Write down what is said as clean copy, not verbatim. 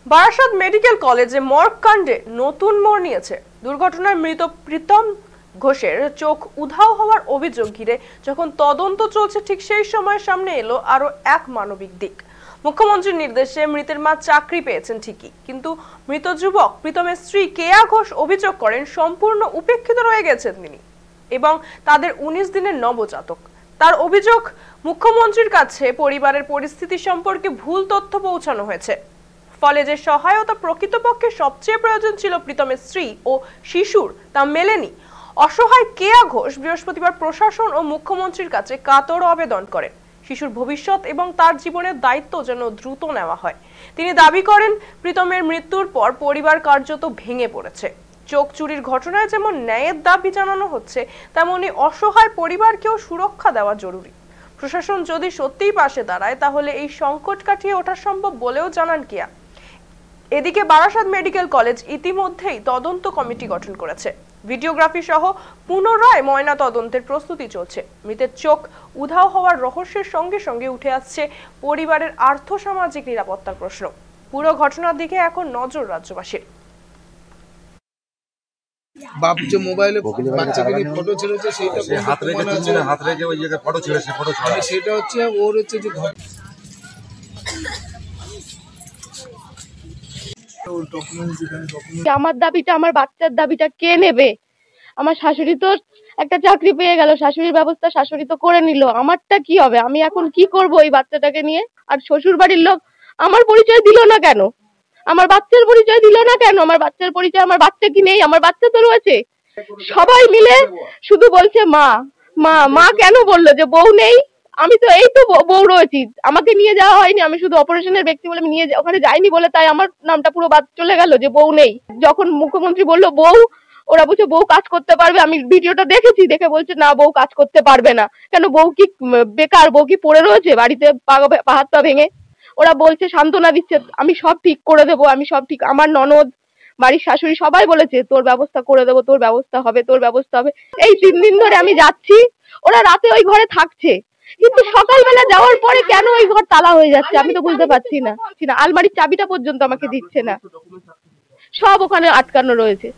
Barasat medical কলেজে morgue কাণ্ডে নতুন মোড় নিয়েছে। দুর্ঘটনায় মৃত প্রীতম ঘোষের চোখ উধাও হওয়ার অভিযোগ ঘিরে যখন তদন্ত চলছে, ঠিক সেই সময় সামনে এলো আরো এক মানবিক দিক। মুখ্যমন্ত্রীর নির্দেশে মৃতের মা চাকরি পেয়েছেন ঠিকই, কিন্তু মৃত যুবক প্রীতমের স্ত্রী কেয়া ঘোষ অভিযোগ করেন সম্পূর্ণ উপেক্ষিত রয়ে গেছেন তিনি এবং তাদের 19 দিনের নবজাতক। তার অভিযোগ, মুখ্যমন্ত্রীর কাছে পরিবারের পরিস্থিতি সম্পর্কে ভুল তথ্য পৌঁছানো হয়েছে, ফলে যে সহায়তা প্রকৃতপক্ষে সবচেয়ে প্রয়োজন ছিল প্রীতমের স্ত্রী ও শিশুর, তা মেলেনি। অসহায় কেয়া ঘোষ বৃহস্পতিবার প্রশাসন ও মুখ্যমন্ত্রীর কাছে কাতর আবেদন করেন শিশুর ভবিষ্যৎ এবং তার জীবনের দায়িত্ব যেন দ্রুত নেওয়া হয়। তিনি দাবি করেন, প্রীতমের মৃত্যুর পর পরিবার কার্যত ভেঙে পড়েছে। চোখ চুরির ঘটনায় যেমন ন্যায়ের দাবি জানানো হচ্ছে, তেমনি অসহায় পরিবারকেও সুরক্ষা দেওয়া জরুরি। প্রশাসন যদি সত্যিই পাশে দাঁড়ায়, তাহলে এই সংকট কাটিয়ে ওঠা সম্ভব বলেও জানান কেয়া। এদিকে বারাসাত মেডিকেল কলেজ ইতিমধ্যেই তদন্ত কমিটি গঠন করেছে। ভিডিওগ্রাফি সহ পুনরায় ময়না তদন্তের প্রস্তুতি চলছে। মৃতের চোখ উধাও হওয়ার রহস্যের সঙ্গে সঙ্গে উঠে আসছে পরিবারের আর্থসামাজিক নিরাপত্তার প্রশ্ন। পুরো ঘটনার দিকে এখন নজর রাজ্যবাসীর। বাপ যে মোবাইলে বাচ্চাকে নিয়ে ফটো ছেড়েছে, সেইটা হাত রেখে ওই জায়গায় ফটো ছেড়েছে, ফটো ছাড়া সেটা হচ্ছে ওর হচ্ছে যে আমার দাবিটা, আমার বাচ্চার দাবিটা কে নেবে? আমার শাশুড়ি তো একটা চাকরি পেয়ে গেল, শাশুড়ির ব্যবস্থা শাশুড়ি তো করে নিল, আমারটা কি হবে? আমি এখন কি করব এই বাচ্চাটাকে নিয়ে? আর শ্বশুর বাড়ির লোক আমার পরিচয় দিল না কেন? আমার বাচ্চার পরিচয় দিল না কেন? আমার বাচ্চার পরিচয়, আমার বাচ্চা কি নেই? আমার বাচ্চা তো রয়েছে। সবাই মিলে শুধু বলছে মা মা মা। কেন বললো যে বউ নেই? আমি তো এই তো বউ রয়েছি, আমাকে নিয়ে যাওয়া হয়নি, আমি শুধু অপারেশনের ব্যক্তি বলে নিয়ে ওখানে যাইনি বলে তাই আমার নামটা পুরো বাদ চলে গেল যে বউ নেই। যখন মুখ্যমন্ত্রী বললো বউ, ওরা বলছে বউ কাজ করতে পারবে। আমি ভিডিওটা দেখেছি, দেখে বলছে না, বউ কাজ করতে পারবে না। কেন? বউ কি বেকার? বউ কি পড়ে রয়েছে বাড়িতে পা হাত পা ভেঙে? ওরা বলছে, সান্ত্বনা দিচ্ছে, আমি সব ঠিক করে দেবো, আমি সব ঠিক। আমার ননদ, বাড়ির শাশুড়ি সবাই বলেছে তোর ব্যবস্থা করে দেবো, তোর ব্যবস্থা হবে, তোর ব্যবস্থা হবে। এই 3 দিন ধরে আমি যাচ্ছি, ওরা রাতে ওই ঘরে থাকছে, কিন্তু সকালবেলা যাওয়ার পরে কেন ওই ঘর তালা হয়ে যাচ্ছে আমি তো বুঝতে পারছি না। আলমারির চাবিটা পর্যন্ত আমাকে দিচ্ছে না, সব ওখানে আটকানো রয়েছে।